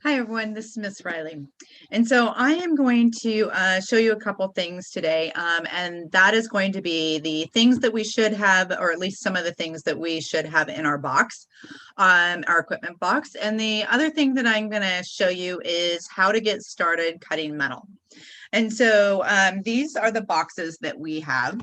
Hi everyone, this is Miss Riley. And so I am going to show you a couple things today, and that is going to be the things that we should have, or at least some of the things that we should have in our box, our equipment box. And the other thing that I'm going to show you is how to get started cutting metal. And so these are the boxes that we have.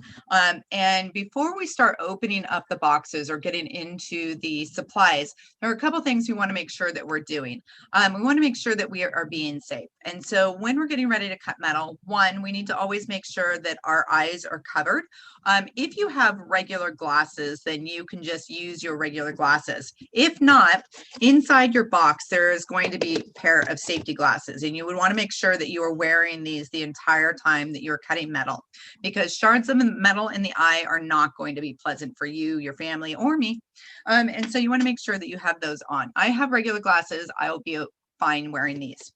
And before we start opening up the boxes or getting into the supplies, there are a couple things we want to make sure that we're doing. We want to make sure that we are being safe. And so when we're getting ready to cut metal, one, we need to always make sure that our eyes are covered. If you have regular glasses, then you can just use your regular glasses. If not, inside your box, there is going to be a pair of safety glasses, and you would want to make sure that you are wearing these the entire time that you're cutting metal, because shards of metal in the eye are not going to be pleasant for you, your family, or me. And so you want to make sure that you have those on. I have regular glasses. I'll be fine wearing these.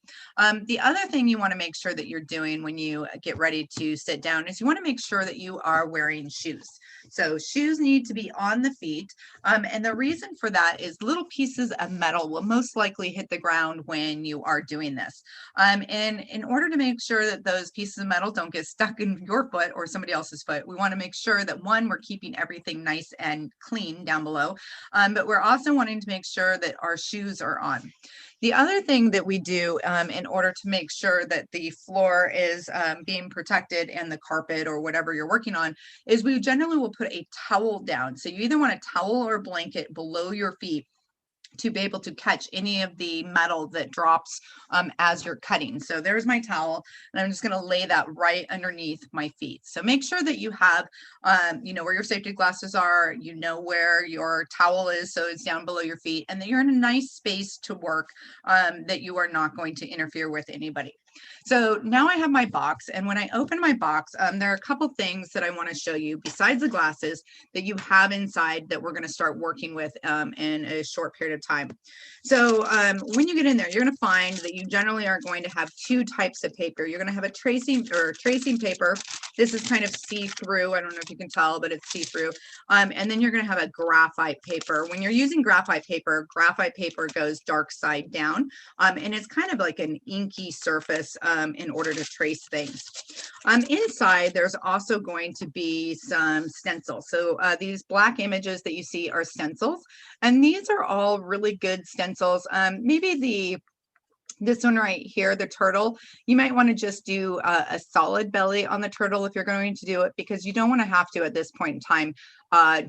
The other thing you want to make sure that you're doing when you get ready to sit down is you want to make sure that you are wearing shoes. So shoes need to be on the feet. And the reason for that is little pieces of metal will most likely hit the ground when you are doing this. And in order to make sure that those pieces of metal don't get stuck in your foot or somebody else's foot, we want to make sure that one, we're keeping everything nice and clean down below, but we're also wanting to make sure that our shoes are on. The other thing that we do in order to make sure that the floor is being protected and the carpet or whatever you're working on is we generally will put a towel down. So you either want a towel or a blanket below your feet to be able to catch any of the metal that drops as you're cutting. So there's my towel, and I'm just going to lay that right underneath my feet. So make sure that you have, you know, where your safety glasses are, you know where your towel is, so it's down below your feet, and that you're in a nice space to work, that you are not going to interfere with anybody. So now I have my box, and when I open my box, there are a couple things that I want to show you besides the glasses that you have inside that we're going to start working with in a short period of time. So when you get in there, you're going to find that you generally are going to have two types of paper. You're going to have a tracing paper. This is kind of see-through. I don't know if you can tell, but it's see-through. And then you're going to have a graphite paper. When you're using graphite paper goes dark side down, and it's kind of like an inky surface in order to trace things. Inside, there's also going to be some stencils. So these black images that you see are stencils, and these are all really good stencils. Maybe this one right here, the turtle, you might want to just do a solid belly on the turtle if you're going to do it, because you don't want to have to at this point in time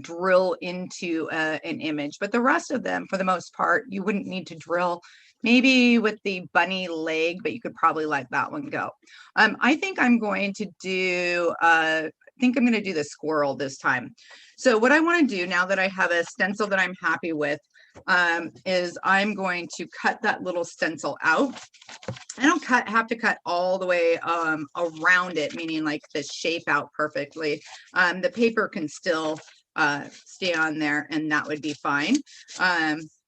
drill into an image. But the rest of them, for the most part, you wouldn't need to drill. Maybe with the bunny leg, but you could probably let that one go. I think I'm going to do the squirrel this time. So what I want to do now that I have a stencil that I'm happy with is I'm going to cut that little stencil out. I don't have to cut all the way around it, meaning like the shape out perfectly. The paper can still stay on there, and that would be fine.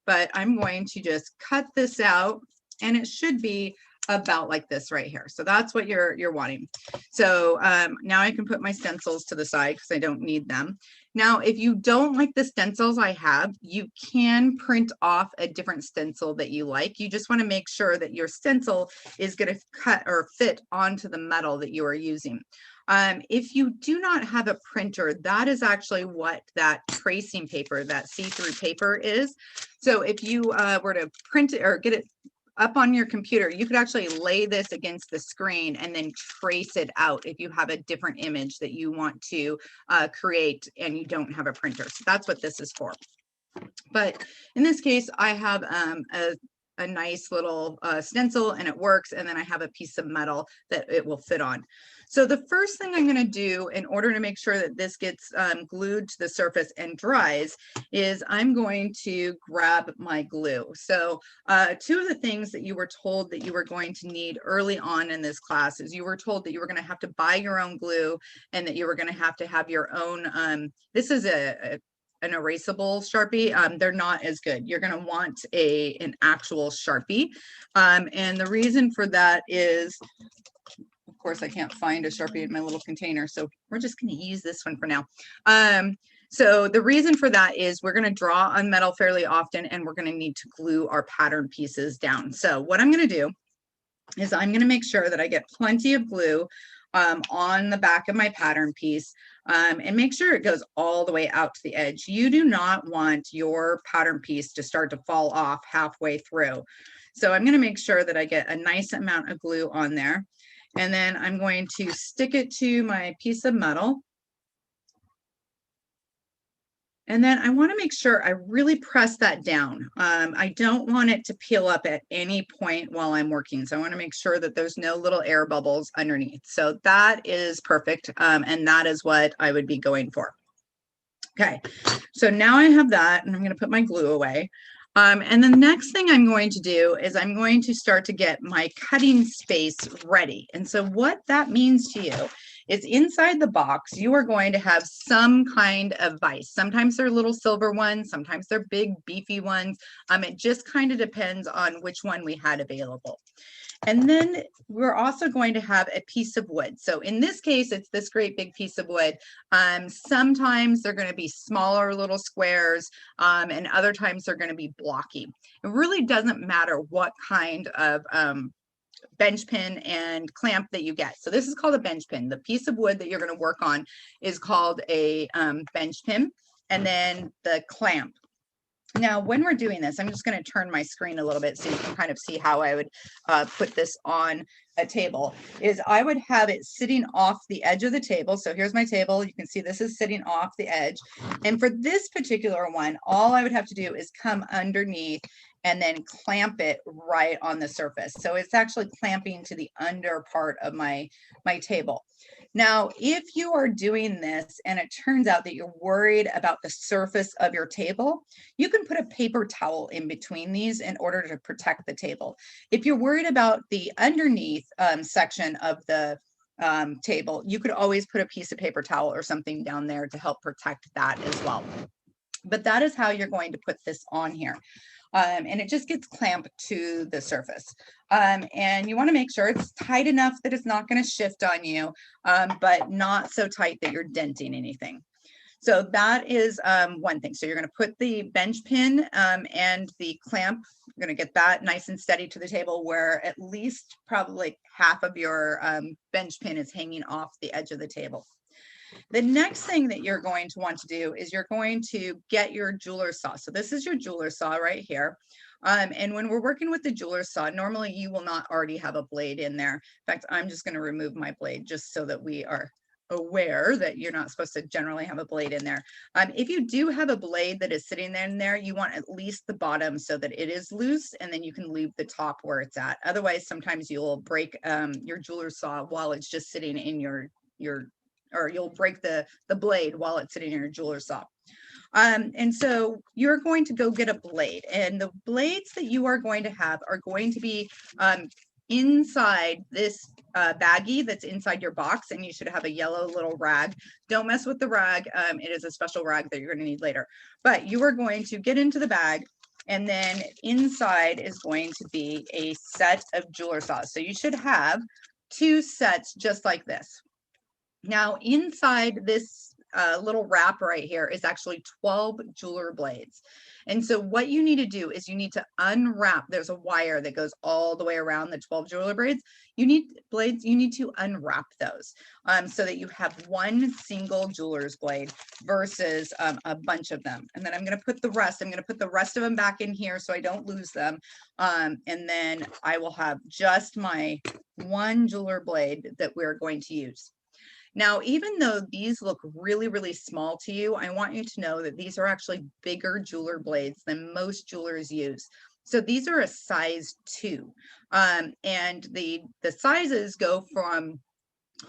But I'm going to just cut this out, and it should be about like this right here. So that's what you're wanting. So now I can put my stencils to the side because I don't need them. Now, if you don't like the stencils I have, you can print off a different stencil that you like. You just want to make sure that your stencil is going to cut or fit onto the metal that you are using. If you do not have a printer, that is actually what that tracing paper, that see-through paper is. So if you were to print it or get it up on your computer, you could actually lay this against the screen and then trace it out if you have a different image that you want to create and you don't have a printer. So that's what this is for. But in this case, I have a nice little stencil, and it works, and then I have a piece of metal that it will fit on. So the first thing I'm going to do in order to make sure that this gets glued to the surface and dries is I'm going to grab my glue. So two of the things that you were told that you were going to need early on in this class is you were told that you were going to have to buy your own glue, and that you were going to have your own, this is an erasable Sharpie. They're not as good. You're going to want an actual Sharpie. And the reason for that is, of course, I can't find a Sharpie in my little container, so we're just going to use this one for now. So the reason for that is we're going to draw on metal fairly often, and we're going to need to glue our pattern pieces down. So what I'm going to do is I'm going to make sure that I get plenty of glue on the back of my pattern piece, and make sure it goes all the way out to the edge. You do not want your pattern piece to start to fall off halfway through. So I'm going to make sure that I get a nice amount of glue on there, and then I'm going to stick it to my piece of metal. And then I want to make sure I really press that down. I don't want it to peel up at any point while I'm working. So I want to make sure that there's no little air bubbles underneath. So that is perfect. And that is what I would be going for. Okay, so now I have that, and I'm going to put my glue away. And the next thing I'm going to do is I'm going to start to get my cutting space ready. And so what that means to you is inside the box, you are going to have some kind of vise. Sometimes they're little silver ones, sometimes they're big beefy ones. It just kind of depends on which one we had available. And then we're also going to have a piece of wood. So in this case, it's this great big piece of wood. Sometimes they're going to be smaller little squares, and other times they're going to be blocky. It really doesn't matter what kind of bench pin and clamp that you get. So this is called a bench pin. The piece of wood that you're going to work on is called a bench pin, and then the clamp. Now, when we're doing this, I'm just going to turn my screen a little bit so you can kind of see how I would put this on a table. Is I would have it sitting off the edge of the table. So here's my table. You can see this is sitting off the edge. And for this particular one, all I would have to do is come underneath and then clamp it right on the surface. So it's actually clamping to the under part of my table. Now, if you are doing this and it turns out that you're worried about the surface of your table, you can put a paper towel in between these in order to protect the table. If you're worried about the underneath section of the table, you could always put a piece of paper towel or something down there to help protect that as well. But that is how you're going to put this on here. And it just gets clamped to the surface. And you want to make sure it's tight enough that it's not going to shift on you, but not so tight that you're denting anything. So that is one thing. So you're going to put the bench pin and the clamp, you're going to get that nice and steady to the table where at least probably half of your bench pin is hanging off the edge of the table. The next thing that you're going to want to do is you're going to get your jeweler's saw. So this is your jeweler's saw right here. And when we're working with the jeweler's saw, normally you will not already have a blade in there. In fact, I'm just going to remove my blade just so that we are aware that you're not supposed to generally have a blade in there. If you do have a blade that is sitting in there, you want at least the bottom so that it is loose, and then you can leave the top where it's at. Otherwise, sometimes you'll break your jeweler's saw while it's just sitting in or you'll break the blade while it's sitting in your jeweler's saw. And so you're going to go get a blade, and the blades that you are going to have are going to be inside this baggie that's inside your box, and you should have a yellow little rag. Don't mess with the rag. It is a special rag that you're going to need later. But you are going to get into the bag, and then inside is going to be a set of jeweler saws. So you should have 2 sets just like this. Now, inside this little wrap right here is actually 12 jeweler blades. And so what you need to do is you need to unwrap. There's a wire that goes all the way around the 12 jeweler blades. You need to unwrap those so that you have one single jeweler's blade versus a bunch of them. And then I'm going to put the rest of them back in here so I don't lose them. And then I will have just my one jeweler blade that we're going to use. Now, even though these look really, really small to you, I want you to know that these are actually bigger jeweler blades than most jewelers use. So these are a size 2, and the sizes go from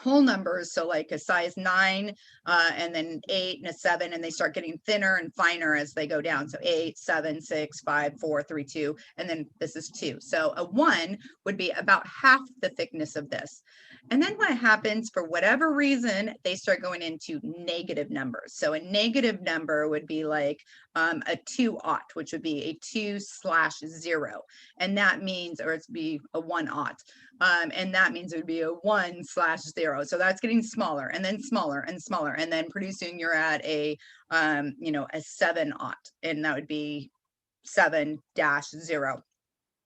whole numbers, so like a size 9 and then 8 and a 7, and they start getting thinner and finer as they go down. So 8, 7, 6, 5, 4, 3, 2, and then this is 2. So a 1 would be about half the thickness of this. And then what happens, for whatever reason, they start going into negative numbers. So a negative number would be like a 2-0, which would be a 2/0. And that means, or it's be a 1-0. And that means it would be a 1/0. 0. So that's getting smaller and then smaller and smaller. And then pretty soon you're at a, you know, a 7/0, and that would be 7-0.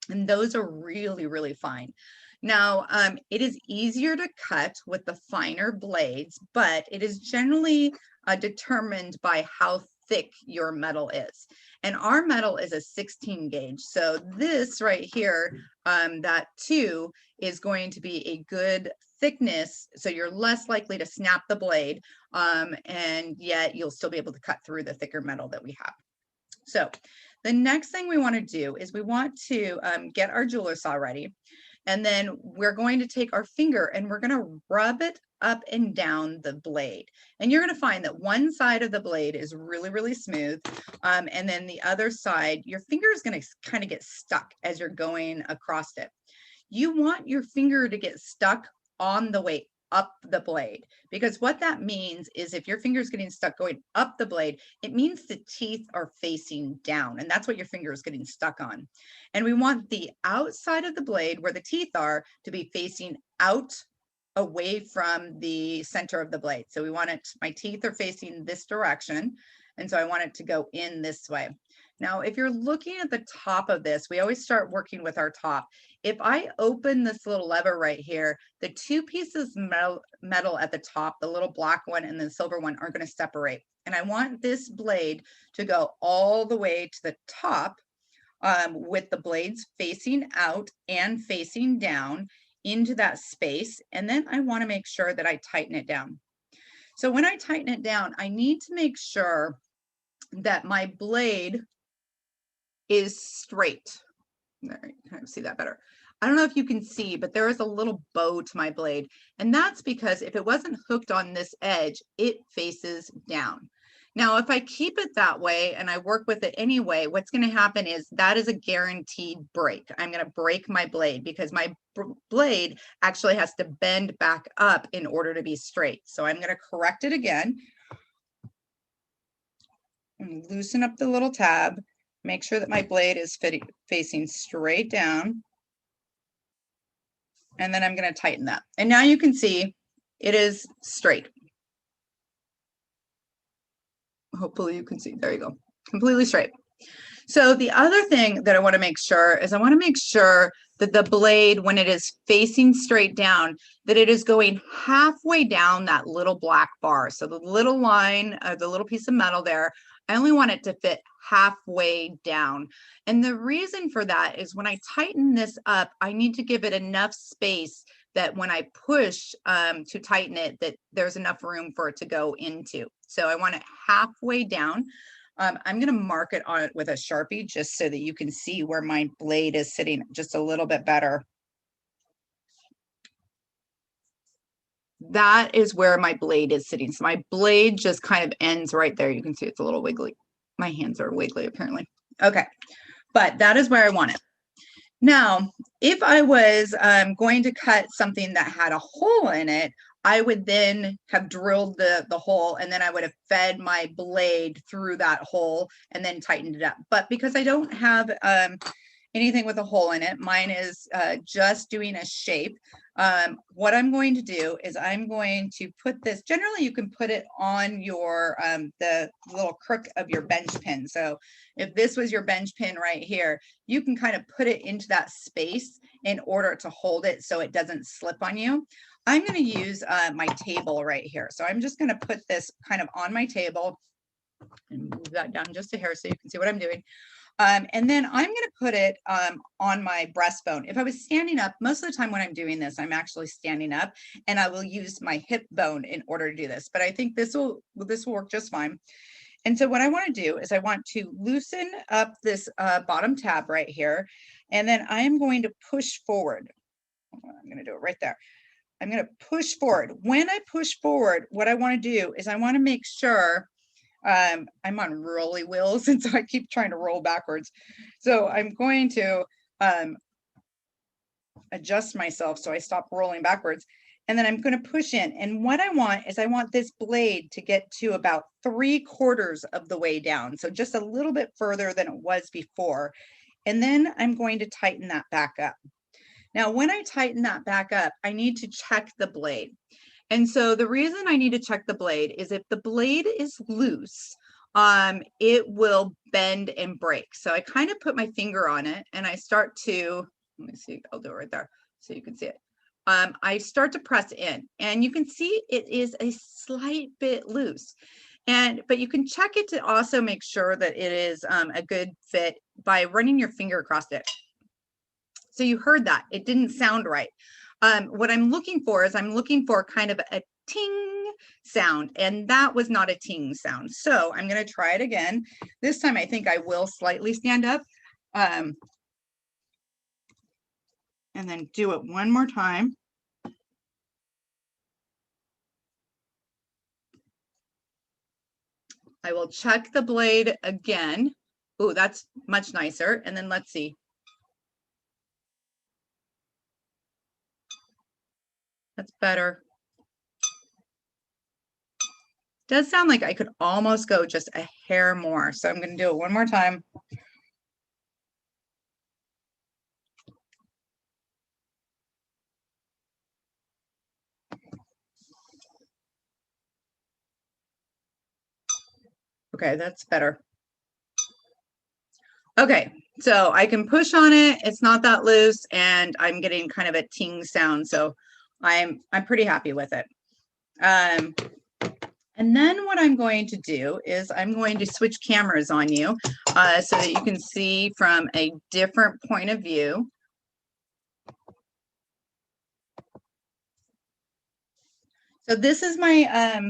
And those are really, really fine. Now, it is easier to cut with the finer blades, but it is generally determined by how thick your metal is. And our metal is a 16 gauge. So this right here, that 2 is going to be a good thickness. So you're less likely to snap the blade, and yet you'll still be able to cut through the thicker metal that we have. So the next thing we want to do is we want to get our jeweler saw ready. And then we're going to take our finger and we're going to rub it up and down the blade. And you're going to find that one side of the blade is really, really smooth. And then the other side, your finger is going to kind of get stuck as you're going across it. You want your finger to get stuck on the way up the blade, because what that means is if your finger is getting stuck going up the blade, it means the teeth are facing down, and that's what your finger is getting stuck on. And we want the outside of the blade where the teeth are to be facing out away from the center of the blade. So we want it, my teeth are facing this direction, and so I want it to go in this way. Now, if you're looking at the top of this, we always start working with our top. If I open this little lever right here, the 2 pieces of metal at the top, the little black one and the silver one, are going to separate. And I want this blade to go all the way to the top, with the blades facing out and facing down into that space. And then I want to make sure that I tighten it down. So when I tighten it down, I need to make sure that my blade is straight. There, you kind of see that better. I don't know if you can see, but there is a little bow to my blade. And that's because if it wasn't hooked on this edge, it faces down. Now, if I keep it that way and I work with it anyway, what's going to happen is that is a guaranteed break. I'm going to break my blade because my blade actually has to bend back up in order to be straight. So I'm going to correct it again and loosen up the little tab. Make sure that my blade is facing straight down. And then I'm going to tighten that. And now you can see it is straight. Hopefully you can see. There you go. Completely straight. So the other thing that I want to make sure is I want to make sure that the blade, when it is facing straight down, that it is going halfway down that little black bar. So the little line, the little piece of metal there, I only want it to fit halfway down. And the reason for that is when I tighten this up, I need to give it enough space that when I push to tighten it, that there's enough room for it to go into. So I want it halfway down. I'm going to mark it on it with a Sharpie just so that you can see where my blade is sitting just a little bit better. That is where my blade is sitting. So my blade just kind of ends right there. You can see it's a little wiggly. My hands are wiggly apparently. Okay, but that is where I want it. Now, if I was going to cut something that had a hole in it, I would then have drilled the hole, and then I would have fed my blade through that hole and then tightened it up. But because I don't have anything with a hole in it, mine is just doing a shape. What I'm going to do is I'm going to put this, generally you can put it on your, the little crook of your bench pin. So if this was your bench pin right here, you can kind of put it into that space in order to hold it so it doesn't slip on you. I'm going to use my table right here. So I'm just going to put this kind of on my table and move that down just a hair so you can see what I'm doing. And then I'm going to put it on my breastbone. If I was standing up, most of the time when I'm doing this, I'm actually standing up, and I will use my hip bone in order to do this. But I think this will work just fine. And so what I want to do is I want to loosen up this bottom tab right here, and then I am going to push forward. I'm going to do it right there. I'm going to push forward. When I push forward, what I want to do is I want to make sure I'm on rolly wheels, and so I keep trying to roll backwards. So I'm going to adjust myself so I stop rolling backwards, and then I'm going to push in. And what I want is I want this blade to get to about 3/4 of the way down, so just a little bit further than it was before. And then I'm going to tighten that back up. Now, when I tighten that back up, I need to check the blade. And so the reason I need to check the blade is if the blade is loose, it will bend and break. So I kind of put my finger on it and I start to, let me see, I'll do it right there so you can see it. I start to press in and you can see it is a slight bit loose. But you can check it to also make sure that it is a good fit by running your finger across it. So you heard that, it didn't sound right. What I'm looking for is I'm looking for kind of a ting sound, and that was not a ting sound. So I'm going to try it again. This time I think I will slightly stand up and then do it one more time. I will check the blade again. Oh, that's much nicer. And then let's see. That's better. Does sound like I could almost go just a hair more. So I'm going to do it one more time. Okay, that's better. Okay, so I can push on it. It's not that loose and I'm getting kind of a ting sound. So I'm pretty happy with it. And then what I'm going to do is I'm going to switch cameras on you so that you can see from a different point of view. So this is my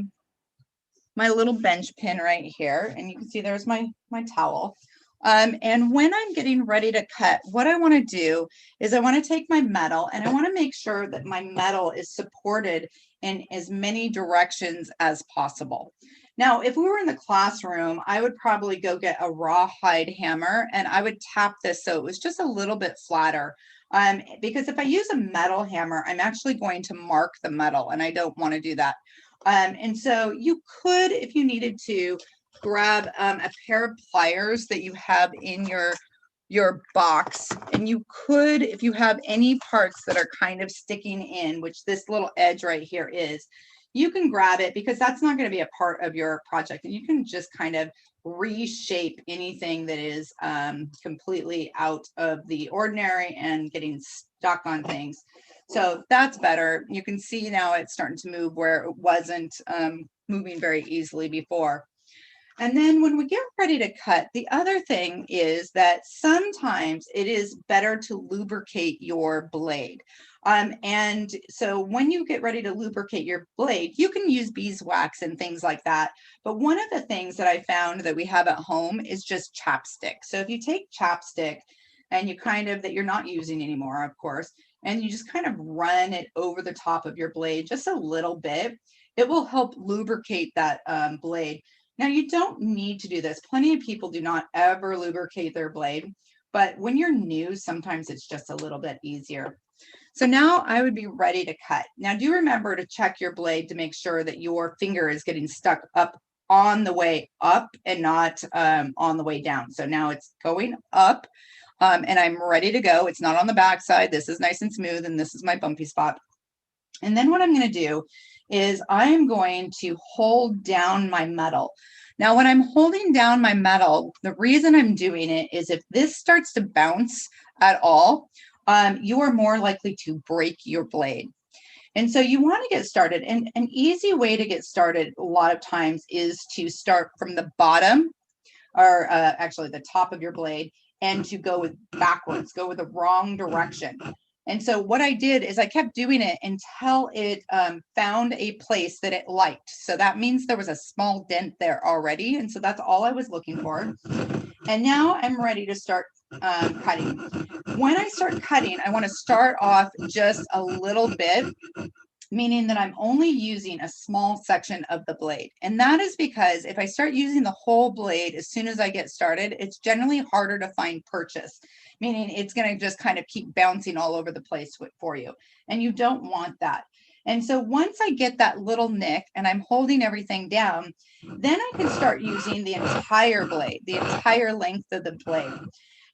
my little bench pin right here, and you can see there's my towel. And when I'm getting ready to cut, what I want to do is I want to take my metal and I want to make sure that my metal is supported in as many directions as possible. Now, if we were in the classroom, I would probably go get a rawhide hammer and I would tap this so it was just a little bit flatter. Because if I use a metal hammer, I'm actually going to mark the metal and I don't want to do that. And so you could, if you needed to, grab a pair of pliers that you have in your box, and you could, if you have any parts that are kind of sticking in, which this little edge right here is, you can grab it because that's not going to be a part of your project, and you can just kind of reshape anything that is completely out of the ordinary and getting stuck on things. So that's better. You can see now it's starting to move where it wasn't moving very easily before. And then when we get ready to cut, the other thing is that sometimes it is better to lubricate your blade. And so when you get ready to lubricate your blade, you can use beeswax and things like that. But one of the things that I found that we have at home is just chapstick. So if you take chapstick and you kind of, that you're not using anymore, of course, and you just kind of run it over the top of your blade just a little bit, it will help lubricate that blade. Now, you don't need to do this. Plenty of people do not ever lubricate their blade, but when you're new, sometimes it's just a little bit easier. So now I would be ready to cut. Now, do remember to check your blade to make sure that your finger is getting stuck up on the way up and not on the way down. So now it's going up and I'm ready to go. It's not on the back side. This is nice and smooth, and this is my bumpy spot. And then what I'm going to do is I am going to hold down my metal. Now, when I'm holding down my metal, the reason I'm doing it is if this starts to bounce at all, you are more likely to break your blade. And so you want to get started. And an easy way to get started a lot of times is to start from the bottom, or actually the top of your blade, and to go with backwards, go with the wrong direction. And so what I did is I kept doing it until it found a place that it liked. So that means there was a small dent there already. And so that's all I was looking for. And now I'm ready to start cutting. When I start cutting, I want to start off just a little bit, meaning that I'm only using a small section of the blade. And that is because if I start using the whole blade as soon as I get started, it's generally harder to find purchase, meaning it's going to just kind of keep bouncing all over the place for you. And you don't want that. And so once I get that little nick and I'm holding everything down, then I can start using the entire blade, the entire length of the blade.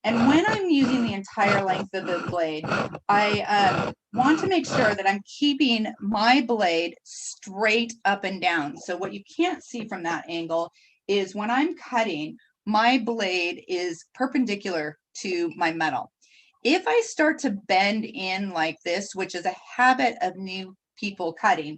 And when I'm using the entire length of the blade, I want to make sure that I'm keeping my blade straight up and down. So what you can't see from that angle is when I'm cutting, my blade is perpendicular to my metal. If I start to bend in like this, which is a habit of new people cutting,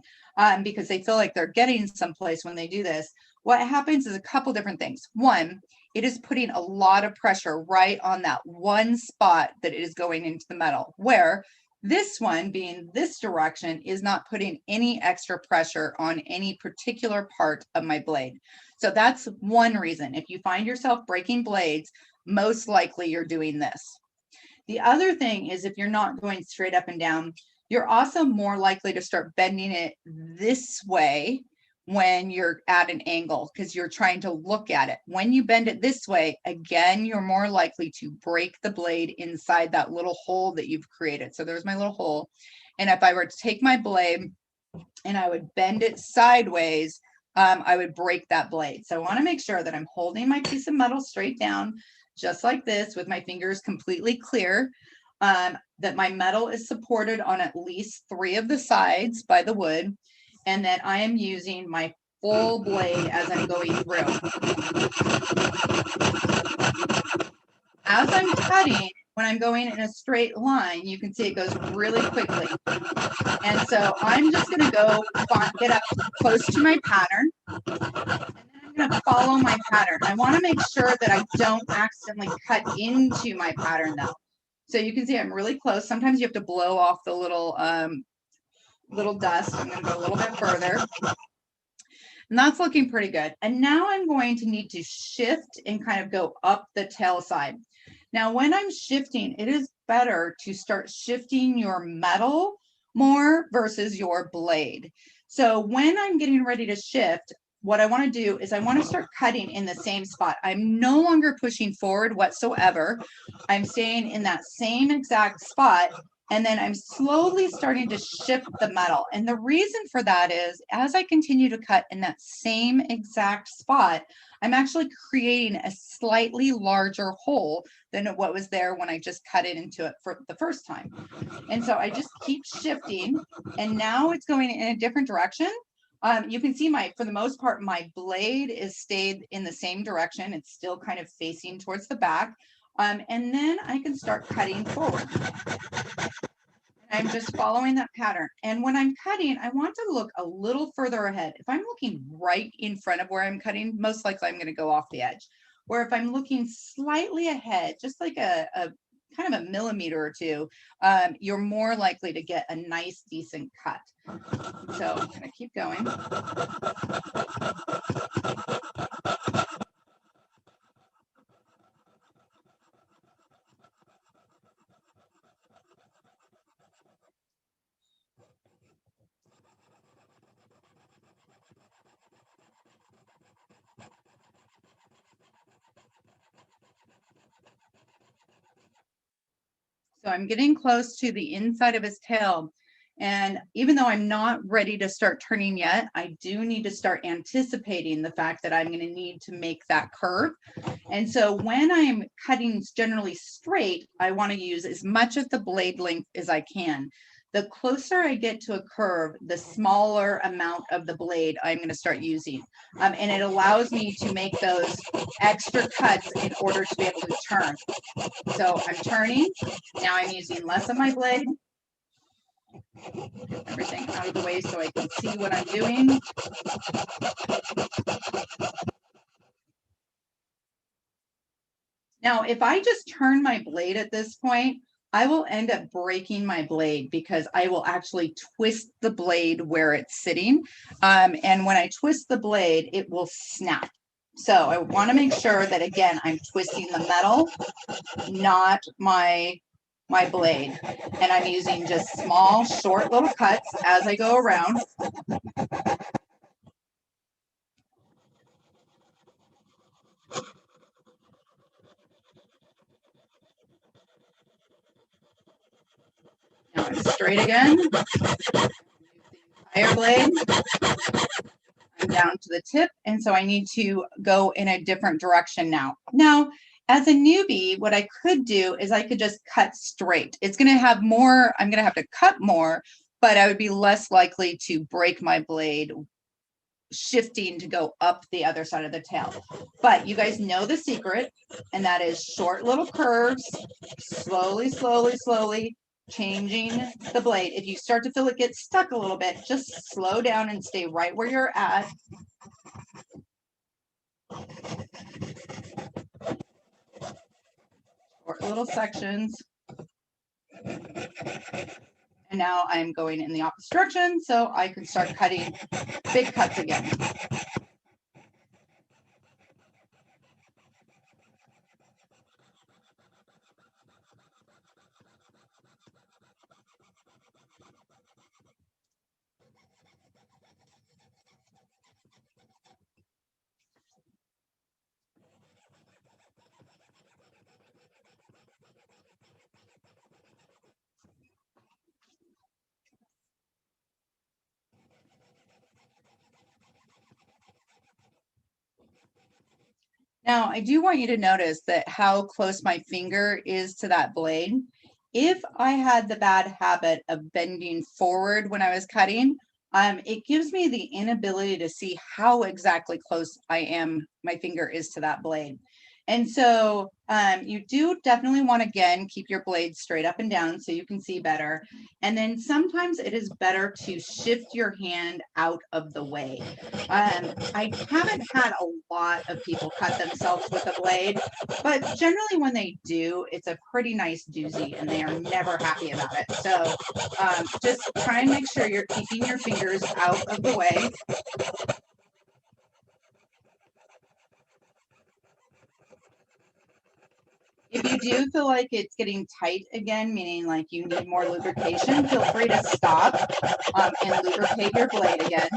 because they feel like they're getting someplace when they do this, what happens is a couple different things. One, it is putting a lot of pressure right on that one spot that it is going into the metal, where this one, being this direction, is not putting any extra pressure on any particular part of my blade. So that's one reason. If you find yourself breaking blades, most likely you're doing this. The other thing is, if you're not going straight up and down, you're also more likely to start bending it this way when you're at an angle, because you're trying to look at it. When you bend it this way, again, you're more likely to break the blade inside that little hole that you've created. So there's my little hole. And if I were to take my blade and I would bend it sideways, I would break that blade. So I want to make sure that I'm holding my piece of metal straight down, just like this, with my fingers completely clear, that my metal is supported on at least 3 of the sides by the wood, and that I am using my full blade as I'm going through. As I'm cutting, when I'm going in a straight line, you can see it goes really quickly. And so I'm just going to go get up close to my pattern, and then I'm going to follow my pattern. I want to make sure that I don't accidentally cut into my pattern though. So you can see I'm really close. Sometimes you have to blow off the little dust. I'm going to go a little bit further. And that's looking pretty good. And now I'm going to need to shift and kind of go up the tail side. Now, when I'm shifting, it is better to start shifting your metal more versus your blade. So when I'm getting ready to shift, what I want to do is I want to start cutting in the same spot. I'm no longer pushing forward whatsoever. I'm staying in that same exact spot. And then I'm slowly starting to shift the metal. And the reason for that is, as I continue to cut in that same exact spot, I'm actually creating a slightly larger hole than what was there when I just cut it into it for the first time. And so I just keep shifting, and now it's going in a different direction. You can see for the most part, my blade is stayed in the same direction. It's still kind of facing towards the back. And then I can start cutting forward. I'm just following that pattern. And when I'm cutting, I want to look a little further ahead. If I'm looking right in front of where I'm cutting, most likely I'm going to go off the edge. Where if I'm looking slightly ahead, just like a kind of a millimeter or two, you're more likely to get a nice, decent cut. So I'm going to keep going. So I'm getting close to the inside of his tail. And even though I'm not ready to start turning yet, I do need to start anticipating the fact that I'm going to need to make that curve. And so when I'm cutting generally straight, I want to use as much of the blade length as I can. The closer I get to a curve, the smaller amount of the blade I'm going to start using. And it allows me to make those extra cuts in order to be able to turn. So I'm turning. Now I'm using less of my blade. Get everything out of the way so I can see what I'm doing. Now, if I just turn my blade at this point, I will end up breaking my blade because I will actually twist the blade where it's sitting. And when I twist the blade, it will snap. So I want to make sure that, again, I'm twisting the metal, not my blade. And I'm using just small, short little cuts as I go around. Now I'm straight again. Entire blade. I'm down to the tip, and so I need to go in a different direction now. Now, As a newbie, what I could do is I could just cut straight. It's going to have more, I'm going to have to cut more, but I would be less likely to break my blade shifting to go up the other side of the tail. But you guys know the secret, and that is short little curves, slowly, slowly, slowly changing the blade. If you start to feel it get stuck a little bit, just slow down and stay right where you're at. Short little sections. And now I'm going in the opposite direction, so I can start cutting big cuts again. Now, I do want you to notice that how close my finger is to that blade. If I had the bad habit of bending forward when I was cutting, it gives me the inability to see how exactly close my finger is to that blade. And so you do definitely want to, again, keep your blade straight up and down so you can see better. And then sometimes it is better to shift your hand out of the way. I haven't had a lot of people cut themselves with a blade, but generally when they do, it's a pretty nice doozy and they are never happy about it. So just try and make sure you're keeping your fingers out of the way. If you do feel like it's getting tight again, meaning like you need more lubrication, feel free to stop and lubricate your blade again.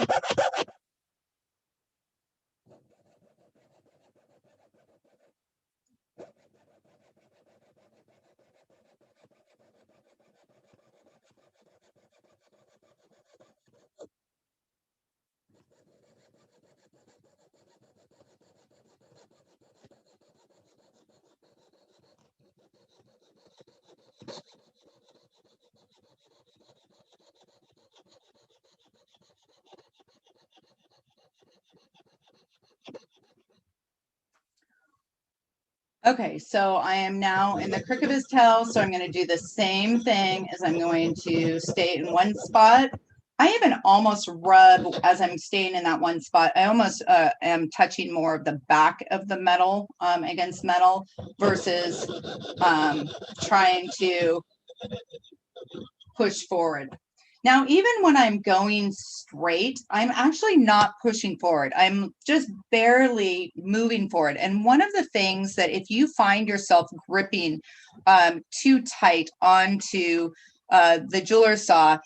Okay, so I am now in the crook of his tail, so I'm going to do the same thing as I'm going to stay in one spot. I even almost rub as I'm staying in that one spot. I almost am touching more of the back of the metal against metal versus trying to push forward. Now, even when I'm going straight, I'm actually not pushing forward. I'm just barely moving forward. And one of the things that if you find yourself gripping too tight onto the jeweler saw,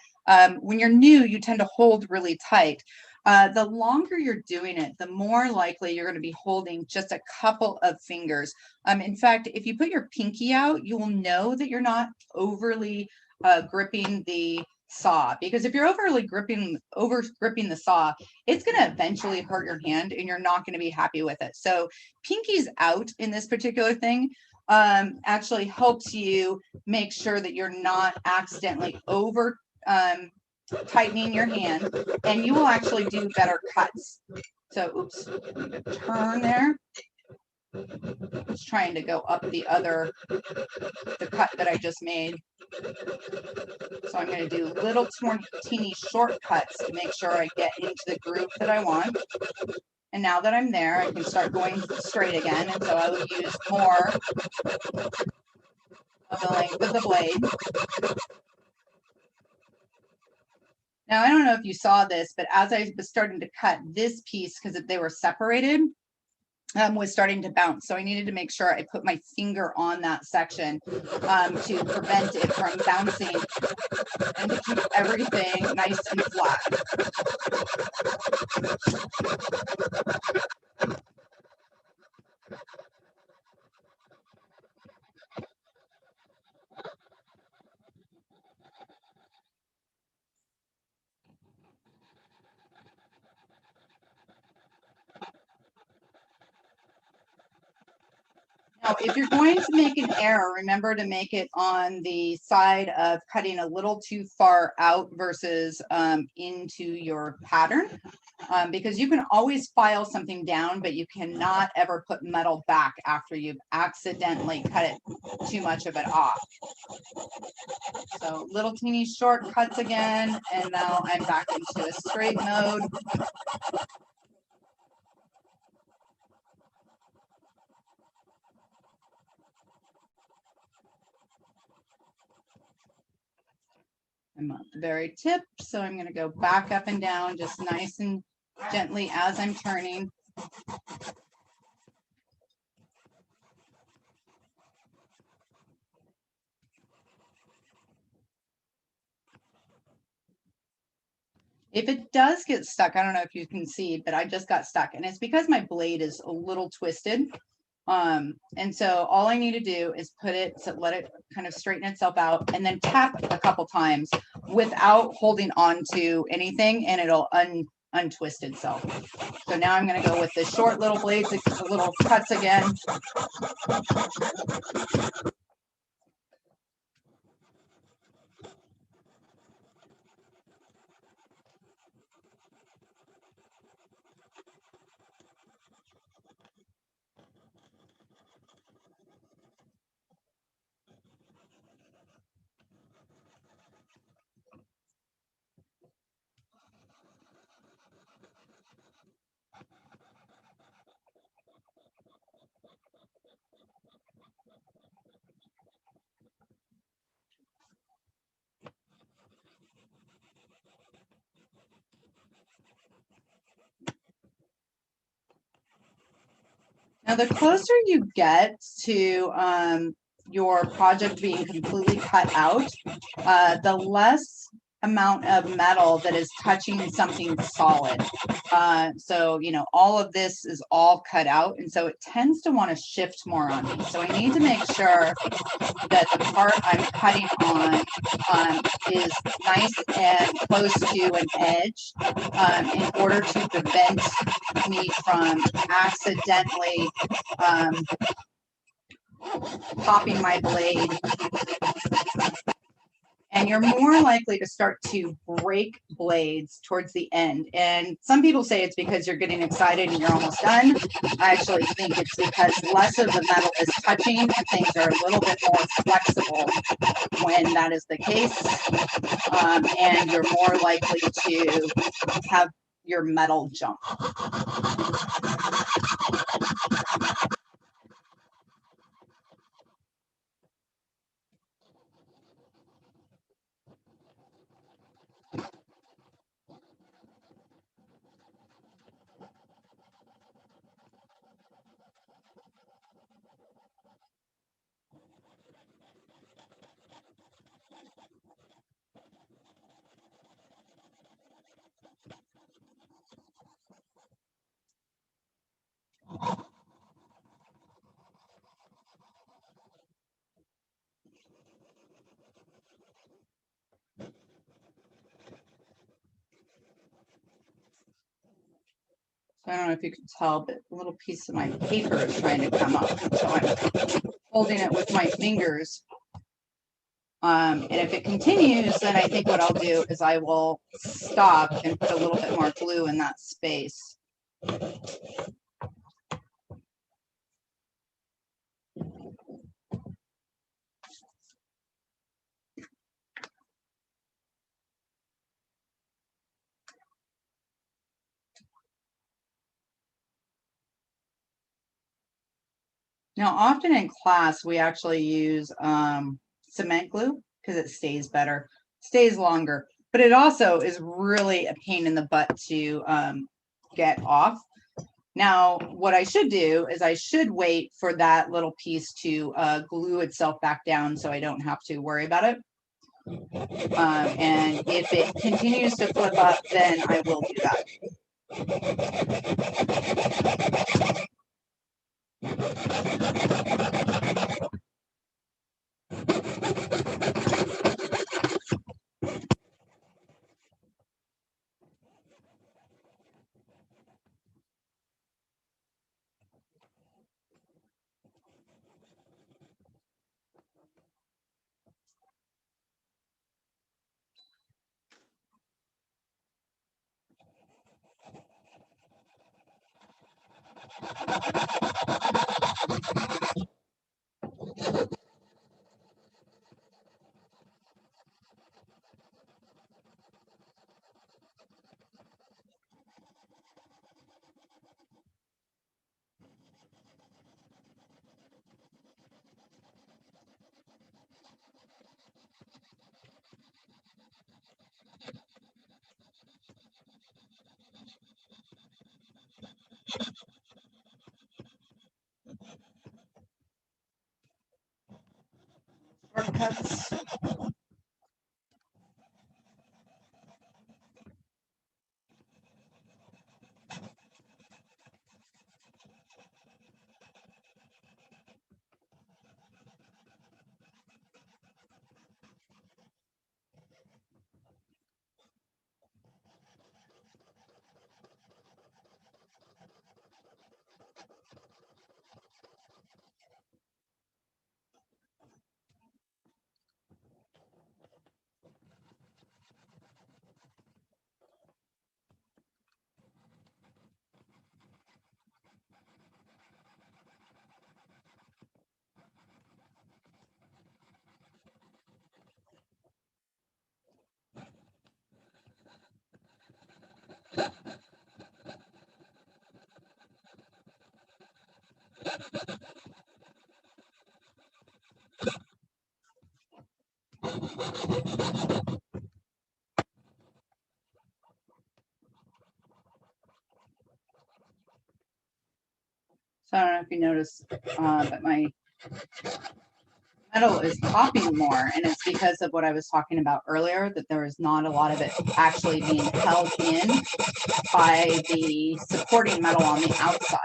when you're new, you tend to hold really tight. The longer you're doing it, the more likely you're going to be holding just a couple of fingers. In fact, if you put your pinky out, you will know that you're not overly gripping the saw, because if you're overly gripping the saw, it's going to eventually hurt your hand and you're not going to be happy with it. So pinkies out in this particular thing actually helps you make sure that you're not accidentally over tightening your hand, and you will actually do better cuts. So oops, turn there. Just trying to go up the cut that I just made. So I'm going to do little teeny shortcuts to make sure I get into the groove that I want. And now that I'm there, I can start going straight again. And so I will use more of the length of the blade. Now, I don't know if you saw this, but as I was starting to cut this piece, because they were separated, was starting to bounce. So I needed to make sure I put my finger on that section to prevent it from bouncing and to keep everything nice and flat. Now, if you're going to make an arrow, remember to make it on the side of cutting a little too far out versus into your pattern, because you can always file something down, but you cannot ever put metal back after you've accidentally cut it too much of it off. So little teeny short cuts again, and now I'm back into a straight mode. I'm at the very tip, so I'm going to go back up and down just nice and gently as I'm turning. If it does get stuck, I don't know if you can see, but I just got stuck, and it's because my blade is a little twisted. And so all I need to do is put it, so let it kind of straighten itself out, and then tap a couple times without holding on to anything, and it'll untwist itself. So now I'm going to go with the short little blades, the little cuts again. Now, the closer you get to your project being completely cut out, the less amount of metal that is touching something solid. So, you know, all of this is all cut out, and so it tends to want to shift more on me. So I need to make sure that the part I'm cutting on is nice and close to an edge in order to prevent me from accidentally popping my blade. And you're more likely to start to break blades towards the end. And some people say it's because you're getting excited and you're almost done. I actually think it's because less of the metal is touching and things are a little bit more flexible when that is the case. And you're more likely to have your metal jump. I don't know if you can tell, but a little piece of my paper is trying to come up. So I'm holding it with my fingers. And if it continues, then I think what I'll do is I will stop and put a little bit more glue in that space. Now, often in class, we actually use cement glue because it stays better, stays longer, but it also is really a pain in the butt to get off. Now, what I should do is I should wait for that little piece to glue itself back down so I don't have to worry about it. And if it continues to flip up, then I will do that. cuts. So I don't know if you notice, but my metal is popping more, and it's because of what I was talking about earlier, that there is not a lot of it actually being held in by the supporting metal on the outside.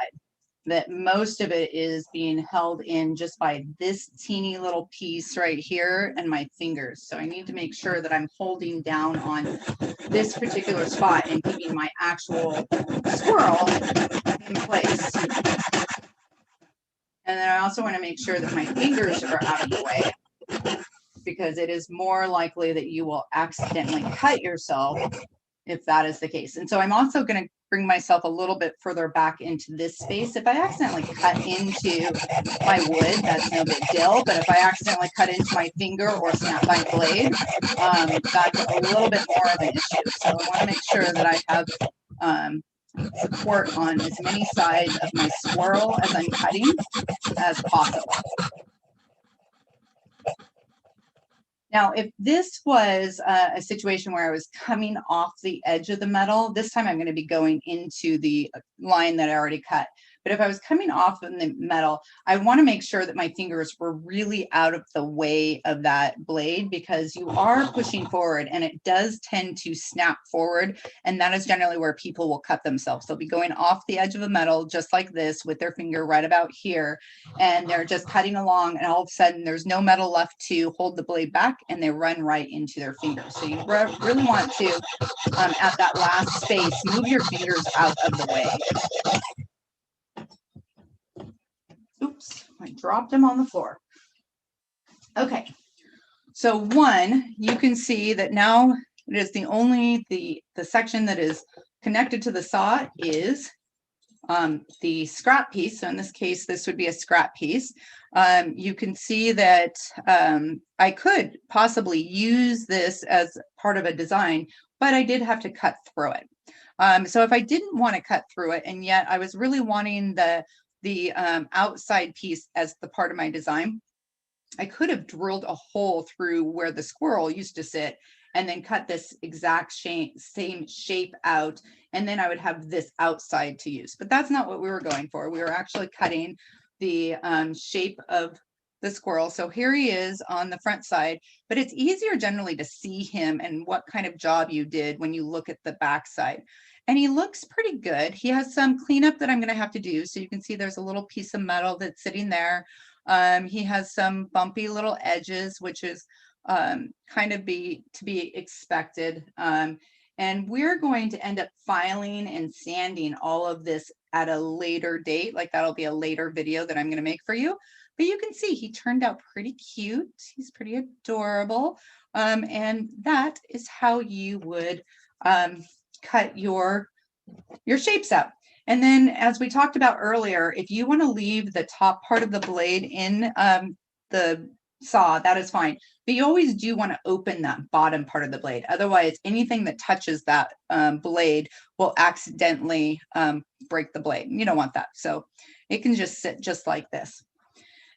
That most of it is being held in just by this teeny little piece right here and my fingers. So I need to make sure that I'm holding down on this particular spot and keeping my actual squirrel in place. And then I also want to make sure that my fingers are out of the way, because it is more likely that you will accidentally cut yourself if that is the case. And so I'm also going to bring myself a little bit further back into this space. If I accidentally cut into my wood, that's no big deal. But if I accidentally cut into my finger or snap my blade, that's a little bit more of an issue. So I want to make sure that I have support on as many sides of my squirrel as I'm cutting as possible. Now, if this was a situation where I was coming off the edge of the metal, this time I'm going to be going into the line that I already cut. But if I was coming off of the metal, I want to make sure that my fingers were really out of the way of that blade, because you are pushing forward and it does tend to snap forward. And that is generally where people will cut themselves. They'll be going off the edge of a metal just like this with their finger right about here. And they're just cutting along, and all of a sudden there's no metal left to hold the blade back, and they run right into their fingers. So you really want to, at that last space, move your fingers out of the way. Oops, I dropped him on the floor. Okay, so one, you can see that now it is the section that is connected to the saw is the scrap piece. So in this case, this would be a scrap piece. You can see that I could possibly use this as part of a design, but I did have to cut through it. So if I didn't want to cut through it, and yet I was really wanting the outside piece as the part of my design, I could have drilled a hole through where the squirrel used to sit and then cut this exact same shape out, and then I would have this outside to use. But that's not what we were going for. We were actually cutting the shape of the squirrel. So here he is on the front side, but it's easier generally to see him and what kind of job you did when you look at the back side. And he looks pretty good. He has some cleanup that I'm going to have to do. So you can see there's a little piece of metal that's sitting there. He has some bumpy little edges, which is kind of to be expected. And we're going to end up filing and sanding all of this at a later date. Like that'll be a later video that I'm going to make for you. But you can see he turned out pretty cute. He's pretty adorable. And that is how you would cut your shapes out. And then, as we talked about earlier, if you want to leave the top part of the blade in the saw, that is fine. But you always do want to open that bottom part of the blade. Otherwise, anything that touches that blade will accidentally break the blade. You don't want that. So it can just sit just like this.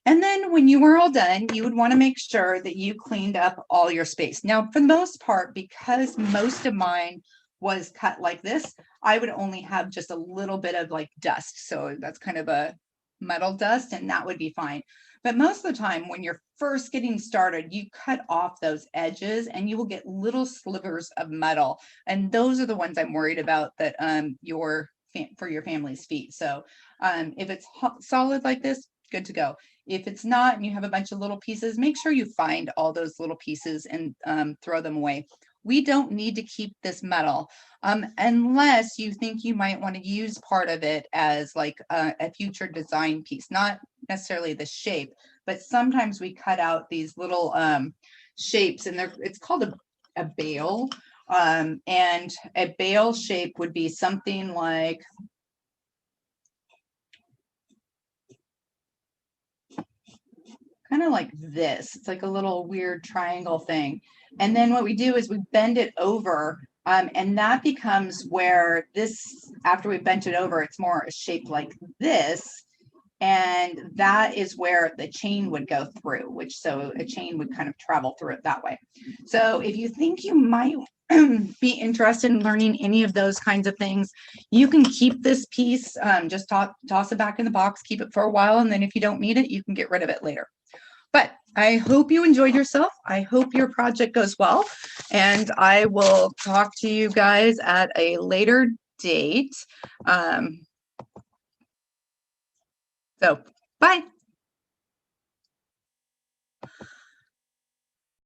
And then when you were all done, you would want to make sure that you cleaned up all your space. Now, for the most part, because most of mine was cut like this, I would only have just a little bit of like dust. So that's kind of a metal dust, and that would be fine. But most of the time when you're first getting started, you cut off those edges and you will get little slivers of metal. And those are the ones I'm worried about that for your family's feet. So if it's solid like this, good to go. If it's not and you have a bunch of little pieces, make sure you find all those little pieces and throw them away. We don't need to keep this metal unless you think you might want to use part of it as like a future design piece, not necessarily the shape, but sometimes we cut out these little shapes, and it's called a bail. And a bail shape would be something like kind of like this. It's like a little weird triangle thing. And then what we do is we bend it over, and that becomes where this, after we bent it over, it's more a shape like this. And that is where the chain would go through, so a chain would kind of travel through it that way. So if you think you might be interested in learning any of those kinds of things, you can keep this piece, just toss it back in the box, keep it for a while, and then if you don't need it, you can get rid of it later. But I hope you enjoyed yourself. I hope your project goes well, and I will talk to you guys at a later date. So bye.